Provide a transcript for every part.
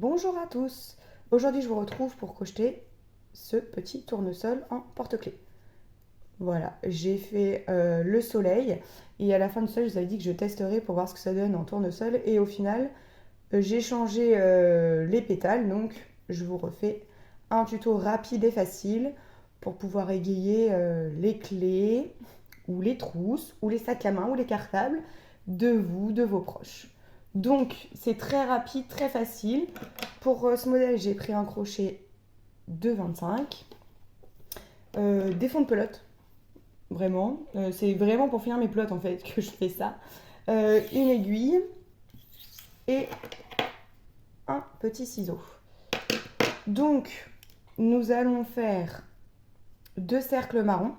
Bonjour à tous. Aujourd'hui je vous retrouve pour crocheter ce petit tournesol en porte-clés. Voilà, j'ai fait le soleil et à la fin du soleil je vous avais dit que je testerai pour voir ce que ça donne en tournesol et au final j'ai changé les pétales, donc je vous refais un tuto rapide et facile pour pouvoir égayer les clés ou les trousses ou les sacs à main ou les cartables de vous, de vos proches. Donc c'est très rapide, très facile. Pour ce modèle, j'ai pris un crochet de 25, des fonds de pelote, vraiment. C'est vraiment pour finir mes pelotes en fait que je fais ça. Une aiguille et un petit ciseau. Donc, nous allons faire 2 cercles marrons.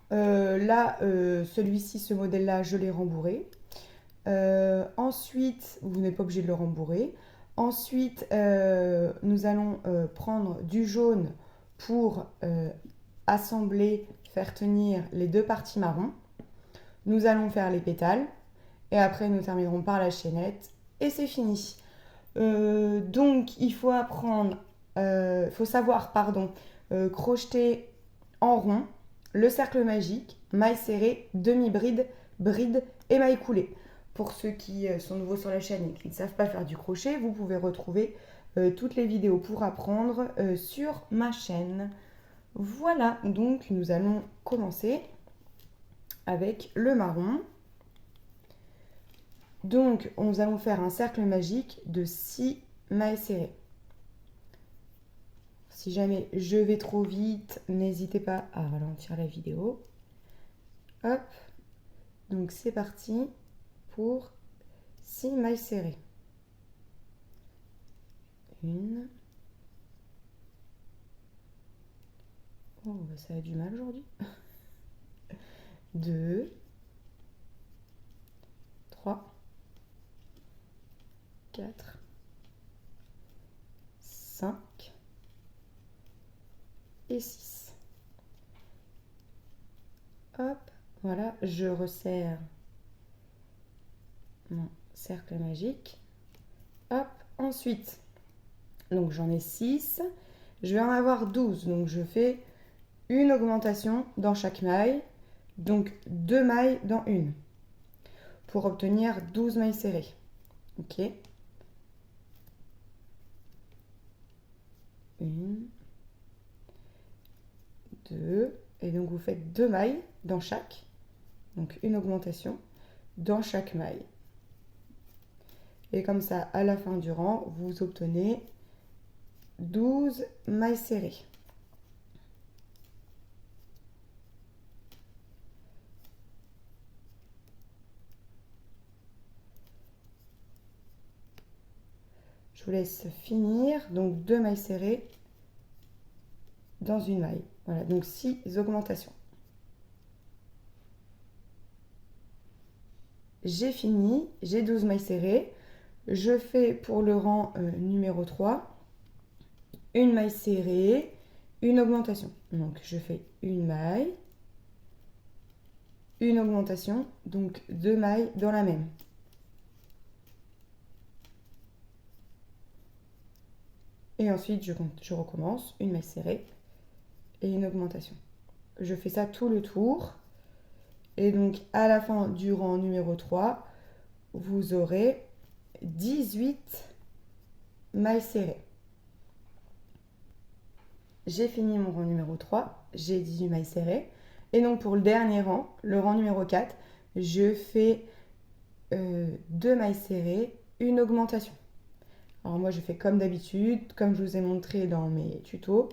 Celui-ci, ce modèle-là, je l'ai rembourré. Ensuite, vous n'êtes pas obligé de le rembourrer. Ensuite, nous allons prendre du jaune pour assembler, faire tenir les 2 parties marron. Nous allons faire les pétales et après nous terminerons par la chaînette et c'est fini. Donc il faut savoir crocheter en rond, le cercle magique, maille serrée, demi-bride, bride et maille coulée. Pour ceux qui sont nouveaux sur la chaîne et qui ne savent pas faire du crochet, vous pouvez retrouver toutes les vidéos pour apprendre sur ma chaîne. Voilà, donc nous allons commencer avec le marron. Donc, nous allons faire un cercle magique de 6 mailles serrées. Si jamais je vais trop vite, n'hésitez pas à ralentir la vidéo. Hop, donc c'est parti pour 6 mailles serrées. 1. Oh, ça a du mal aujourd'hui. 2. 3. 4. 5. Et 6. Hop, voilà, je resserre mon cercle magique. Hop, ensuite, donc j'en ai 6. Je vais en avoir 12, donc je fais une augmentation dans chaque maille, donc 2 mailles dans une, pour obtenir 12 mailles serrées. Ok. 1, 2, et donc vous faites 2 mailles dans chaque, donc une augmentation dans chaque maille. Et comme ça, à la fin du rang, vous obtenez 12 mailles serrées. Je vous laisse finir, donc 2 mailles serrées dans une maille. Voilà, donc 6 augmentations. J'ai fini, j'ai 12 mailles serrées. Je fais pour le rang numéro 3 une maille serrée, une augmentation. Donc je fais une maille, une augmentation, donc 2 mailles dans la même. Et ensuite je recommence, une maille serrée et une augmentation. Je fais ça tout le tour. Et donc à la fin du rang numéro 3, vous aurez 18 mailles serrées. J'ai fini mon rang numéro 3, j'ai 18 mailles serrées. Et donc pour le dernier rang, le rang numéro 4, je fais 2 mailles serrées, une augmentation. Alors moi je fais comme d'habitude, comme je vous ai montré dans mes tutos.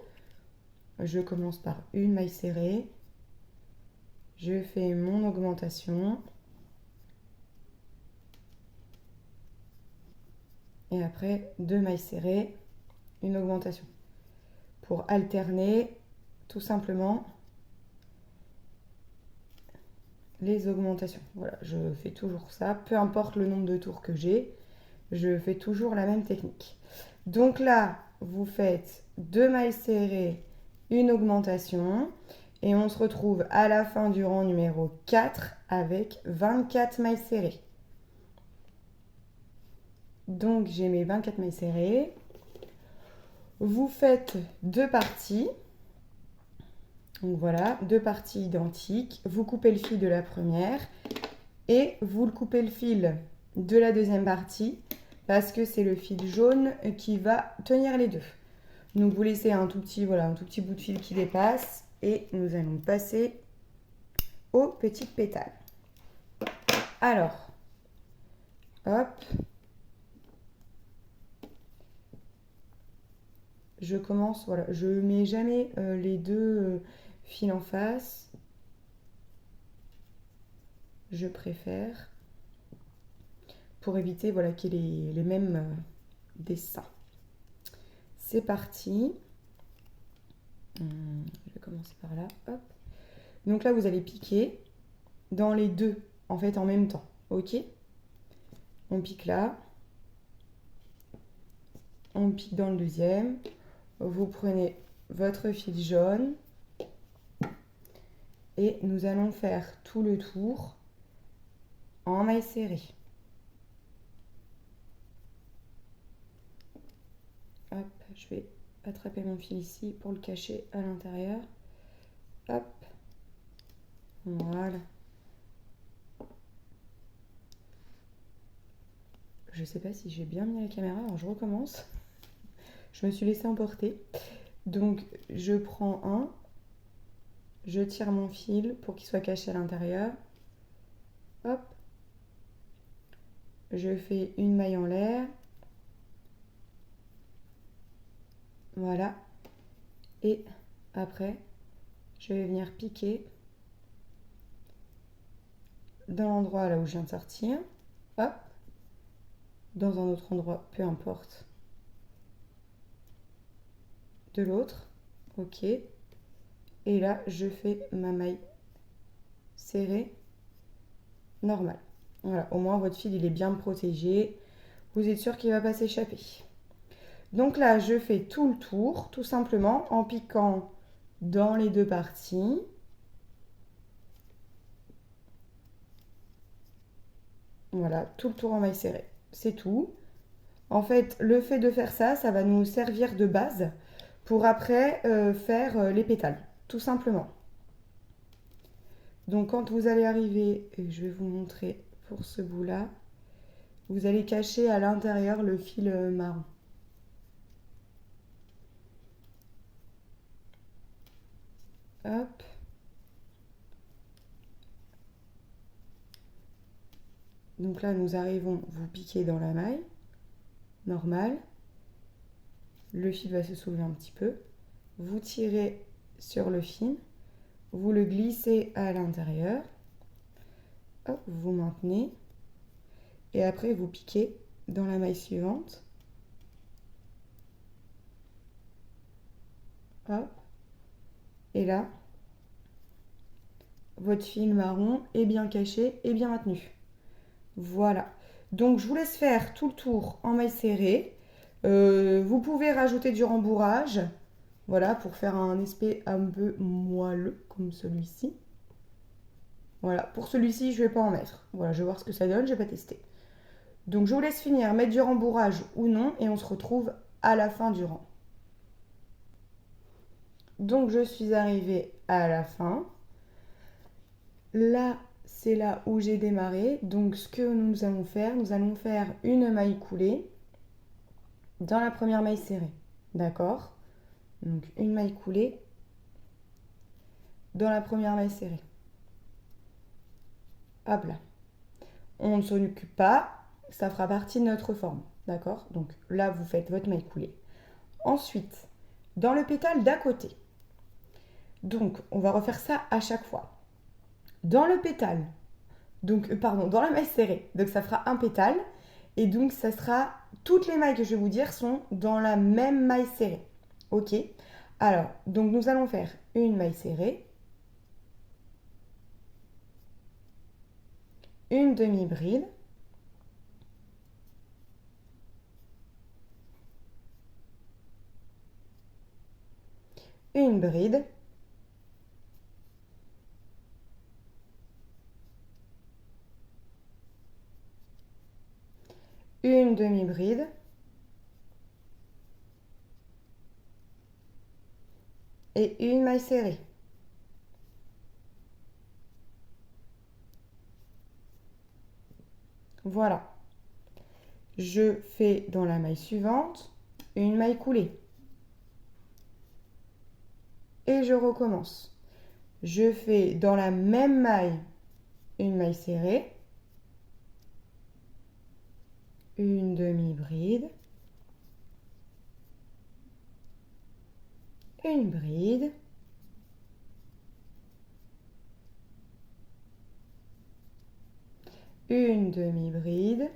Je commence par une maille serrée, je fais mon augmentation et après 2 mailles serrées, une augmentation. Pour alterner tout simplement les augmentations. Voilà, je fais toujours ça, peu importe le nombre de tours que j'ai, je fais toujours la même technique. Donc là, vous faites 2 mailles serrées, une augmentation, et on se retrouve à la fin du rang numéro 4 avec 24 mailles serrées. Donc j'ai mes 24 mailles serrées. Vous faites 2 parties. Donc voilà, 2 parties identiques. Vous coupez le fil de la première et vous coupez le fil de la deuxième partie parce que c'est le fil jaune qui va tenir les deux. Donc vous laissez un tout petit, voilà, un tout petit bout de fil qui dépasse et nous allons passer aux petites pétales. Alors, hop, je commence, voilà, je mets jamais les deux fils en face. Je préfère pour éviter voilà, qu'il y ait les mêmes dessins. C'est parti. Je vais commencer par là. Hop. Donc là, vous allez piquer dans les deux, en fait, en même temps. Ok? On pique là. On pique dans le deuxième. Vous prenez votre fil jaune. Et nous allons faire tout le tour en maille serrée. Hop, je vais attraper mon fil ici pour le cacher à l'intérieur. Hop. Voilà. Je ne sais pas si j'ai bien mis la caméra, alors je recommence. Je me suis laissée emporter. Donc je prends un, je tire mon fil pour qu'il soit caché à l'intérieur. Hop. Je fais une maille en l'air. Voilà. Et après, je vais venir piquer dans l'endroit là où je viens de sortir. Hop. Dans un autre endroit, peu importe. De l'autre. Ok. Et là, je fais ma maille serrée normale. Voilà, au moins votre fil il est bien protégé. Vous êtes sûr qu'il ne va pas s'échapper. Donc là, je fais tout le tour, tout simplement, en piquant dans les deux parties. Voilà, tout le tour en maille serrée. C'est tout. En fait, le fait de faire ça, ça va nous servir de base pour après faire les pétales, tout simplement. Donc quand vous allez arriver, et je vais vous montrer pour ce bout-là, vous allez cacher à l'intérieur le fil marron. Hop. Donc là, nous arrivons, vous piquez dans la maille, normale. Le fil va se soulever un petit peu. Vous tirez sur le fil, vous le glissez à l'intérieur. Hop, vous maintenez. Et après, vous piquez dans la maille suivante. Hop. Et là, votre fil marron est bien caché et bien maintenu. Voilà. Donc, je vous laisse faire tout le tour en maille serrée. Vous pouvez rajouter du rembourrage. Voilà, pour faire un aspect un peu moelleux, comme celui-ci. Voilà, pour celui-ci, je ne vais pas en mettre. Voilà, je vais voir ce que ça donne, je ne vais pas tester. Donc, je vous laisse finir, mettre du rembourrage ou non, et on se retrouve à la fin du rang. Donc, je suis arrivée à la fin. Là, c'est là où j'ai démarré. Donc, ce que nous allons faire une maille coulée dans la première maille serrée. D'accord? Donc, une maille coulée dans la première maille serrée. Hop là. On ne s'en occupe pas, ça fera partie de notre forme. D'accord? Donc là, vous faites votre maille coulée. Ensuite, dans le pétale d'à côté. Donc, on va refaire ça à chaque fois. Dans le pétale, donc, pardon, dans la maille serrée. Donc, ça fera un pétale. Et donc, ça sera, toutes les mailles que je vais vous dire sont dans la même maille serrée. Ok? Alors, donc, nous allons faire une maille serrée. Une demi-bride. Une bride. Une une demi-bride et une maille serrée. Voilà. Je fais dans la maille suivante une maille coulée. Et je recommence. Je fais dans la même maille une maille serrée, une demi-bride, une bride, une demi-bride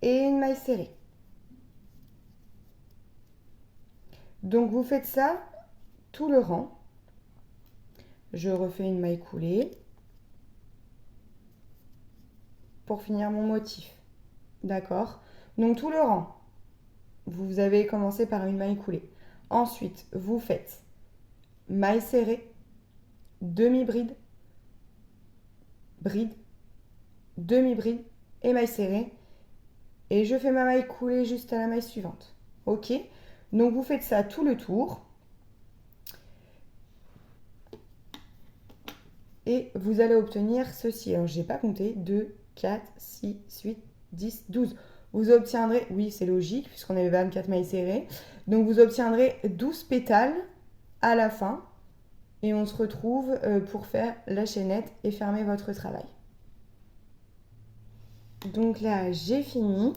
et une maille serrée. Donc vous faites ça tout le rang. Je refais une maille coulée pour finir mon motif. D'accord? Donc tout le rang, vous avez commencé par une maille coulée. Ensuite, vous faites maille serrée, demi-bride, bride, demi-bride et maille serrée. Et je fais ma maille coulée juste à la maille suivante. Ok? Donc vous faites ça tout le tour. Et vous allez obtenir ceci. Alors, je n'ai pas compté. 2, 4, 6, 8, 10, 12. Vous obtiendrez, oui, c'est logique, puisqu'on avait 24 mailles serrées. Donc, vous obtiendrez 12 pétales à la fin. Et on se retrouve pour faire la chaînette et fermer votre travail. Donc là, j'ai fini.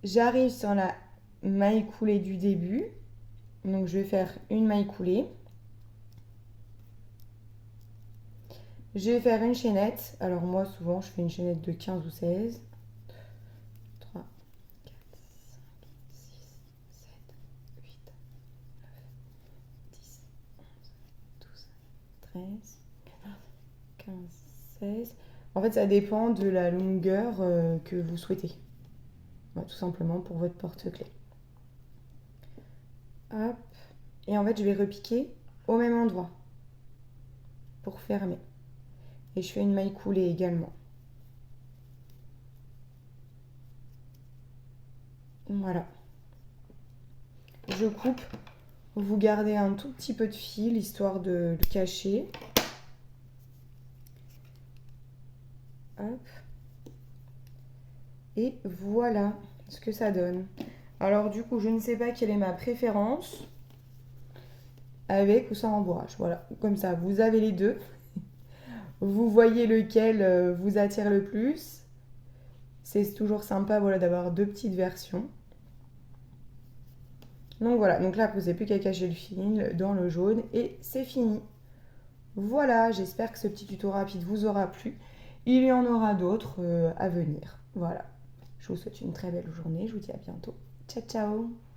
J'arrive sur la maille coulée du début. Donc, je vais faire une maille coulée. Je vais faire une chaînette. Alors moi, souvent, je fais une chaînette de 15 ou 16. 3, 4, 5, 6, 7, 8, 9, 10, 11, 12, 13, 14, 15, 16. En fait, ça dépend de la longueur que vous souhaitez. Voilà, tout simplement pour votre porte-clés. Hop. Et en fait, je vais repiquer au même endroit pour fermer. Et je fais une maille coulée également. Voilà. Je coupe. Vous gardez un tout petit peu de fil, histoire de le cacher. Hop. Et voilà ce que ça donne. Alors du coup, je ne sais pas quelle est ma préférence. Avec ou sans rembourrage. Voilà, comme ça, vous avez les deux. Vous voyez lequel vous attire le plus. C'est toujours sympa, voilà, d'avoir deux petites versions. Donc voilà, donc là, vous n'avez plus qu'à cacher le fil dans le jaune et c'est fini. Voilà, j'espère que ce petit tuto rapide vous aura plu. Il y en aura d'autres à venir. Voilà, je vous souhaite une très belle journée. Je vous dis à bientôt. Ciao, ciao!